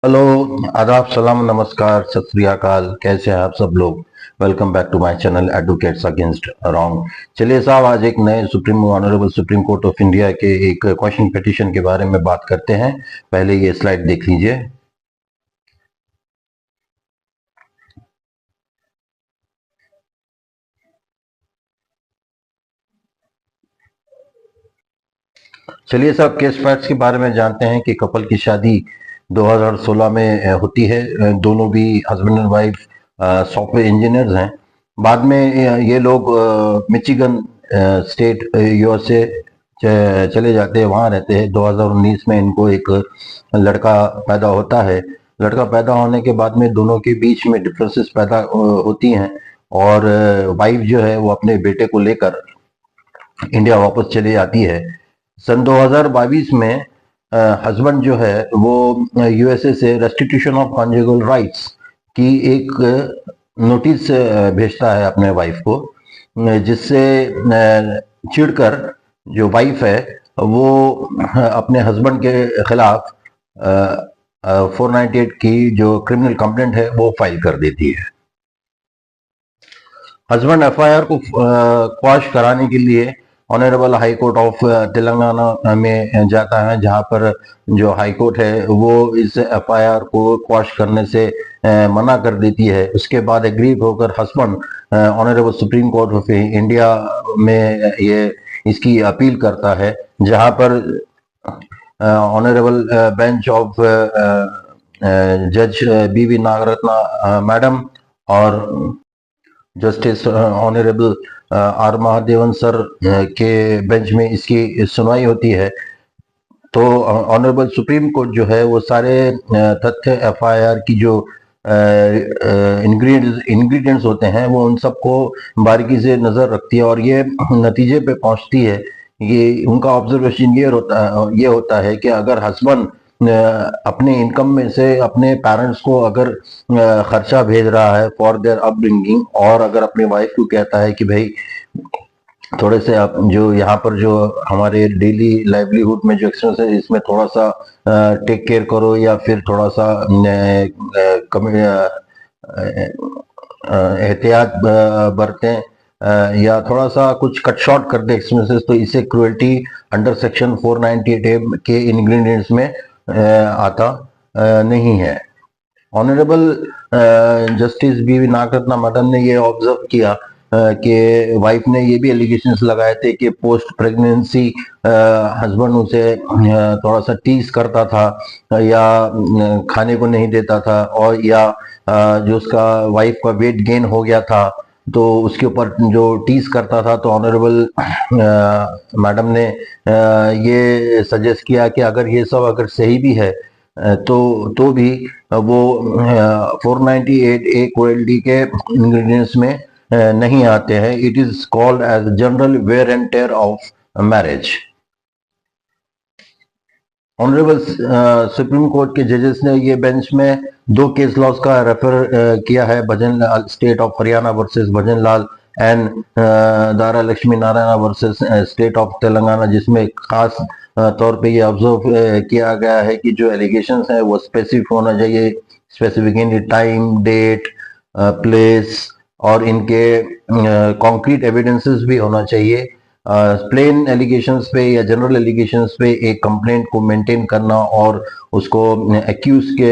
Hello. आदाब, सलाम, नमस्कार, सत श्री अकाल। कैसे हैं आप सब लोग? Welcome back to my channel advocates against wrong. चलिए साहब, आज एक नए honourable supreme court of India के एक क्वेश्चन पिटीशन के बारे में बात करते हैं। पहले ये स्लाइड देख लीजिए। चलिए साहब, केस फैक्ट्स के बारे में जानते हैं कि कपल की शादी 2016 में होती है। दोनों भी husband and wife software engineers हैं। बाद में ये लोग मिचिगन स्टेट यूएसए चले जाते हैं, वहाँ रहते हैं। 2019 में इनको एक लड़का पैदा होता है। लड़का पैदा होने के बाद में दोनों के बीच में डिफरेंसेस पैदा होती हैं, और वाइफ जो है वो अपने बेटे को लेकर इंडिया वापस चली जाती है। सन 2022 में हस्बैंड जो है वो यूएसए से रेस्टिट्यूशन ऑफ कॉन्जुगल राइट्स की एक नोटिस भेजता है अपने वाइफ को, जिससे चिढ़कर जो वाइफ है वो अपने हस्बैंड के खिलाफ 498 की जो क्रिमिनल कंप्लेंट है वो फाइल कर देती है। हस्बैंड एफआईआर को क्वाश कराने के लिए honourable high court of Telangana में जाता है, जहां पर जो हाई कोर्ट है वो इस एफआईआर को क्वाश करने से मना कर देती है। उसके बाद एग्रीव होकर husband honourable supreme court of India में ये इसकी अपील करता है, जहां पर ऑनरेबल बेंच ऑफ जज बीवी नागरत्ना मैडम और justice honourable R Mahadevan sir के बेंच में इसकी सुनवाई होती है। तो ऑनरेबल सुप्रीम कोर्ट जो है वो सारे तथ्य एफआईआर की जो इंग्रेडिएंट्स होते हैं वो उन सबको बारीकी से नजर रखती है, और ये नतीजे पे पहुंचती है। ये उनका ऑब्जर्वेशन ये होता है कि अगर हस्बैंड अपने इनकम में से अपने पेरेंट्स को अगर खर्चा भेज रहा है फॉर देयर अपब्रिंगिंग, और अगर अपने वाइफ को कहता है कि भाई थोड़े से आप जो यहाँ पर जो हमारे डेली लाइवलीहुड में जो एक्सपेंस है इसमें थोड़ा सा टेक केयर करो, या फिर थोड़ा सा एहतियात बरतें, या थोड़ा सा कुछ कट शॉर्ट कर दे एक्सपेंसेस, तो इसे क्रुएल्टी अंडर सेक्शन 498 के इंग्रेडिएंट्स में आता नहीं है। Honourable justice B Nagarathna madam ने ये ऑब्जर्व किया कि वाइफ ने ये भी एलिगेशंस लगाए थे कि पोस्ट प्रेगनेंसी हस्बैंड उसे थोड़ा सा टीज करता था, या खाने को नहीं देता था, और या जो उसका वाइफ का वेट गेन हो गया था तो उसके ऊपर जो टीज करता था। तो ऑनरेबल मैडम ने ये सजेस्ट किया कि अगर ये सब अगर सही भी है तो भी वो 498 ए क्वालिटी के इंग्रेडिएंट्स में नहीं आते हैं। It is called as general wear and tear of marriage. Honourable supreme court के जजेस ने ये बेंच में दो केस लॉज का रेफर किया है, Bhajan Lal state of Haryana versus Bhajan Lal and Dara Lakshmi Narayan versus state of Telangana, जिसमें खास तौर पे ये ऑब्जर्व किया गया है कि जो एलिगेशंस है वो स्पेसिफिक होना चाहिए, specific in time, date, place, और इनके कॉन्क्रीट एविडेंसेस भी होना चाहिए। प्लेन एलिगेशंस पे या जनरल एलिगेशंस पे एक कंप्लेंट को मेंटेन करना और उसको एक्यूज के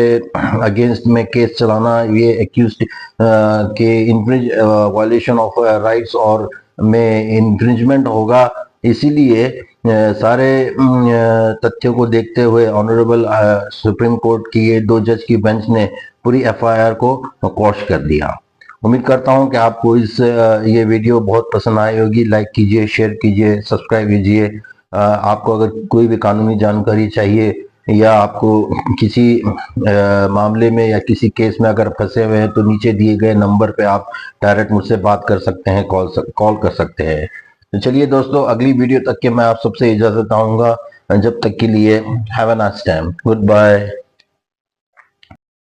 अगेंस्ट में केस चलाना, ये एक्यूज के इन्फ्रिंज वायलेशन ऑफ राइट्स और में इन्फ्रिंजमेंट होगा। इसीलिए सारे तथ्यों को देखते हुए ऑनरेबल सुप्रीम कोर्ट की ये दो जज की बेंच ने पूरी एफआईआर को क्वॉश कर दिया। उम्मीद करता हूं कि आपको ये वीडियो बहुत पसंद आई होगी। लाइक कीजिए, शेयर कीजिए, सब्सक्राइब कीजिए। आपको अगर कोई भी कानूनी जानकारी चाहिए, या आपको किसी मामले में या किसी केस में अगर फंसे हुए हैं, तो नीचे दिए गए नंबर पे आप डायरेक्ट मुझसे बात कर सकते हैं, कॉल कर सकते हैं। तो चलिए दोस्तों, अगली वीडियो तक के मैं आप सबसे इजाजत चाहूंगा। जब तक के लिए have a nice time, good bye.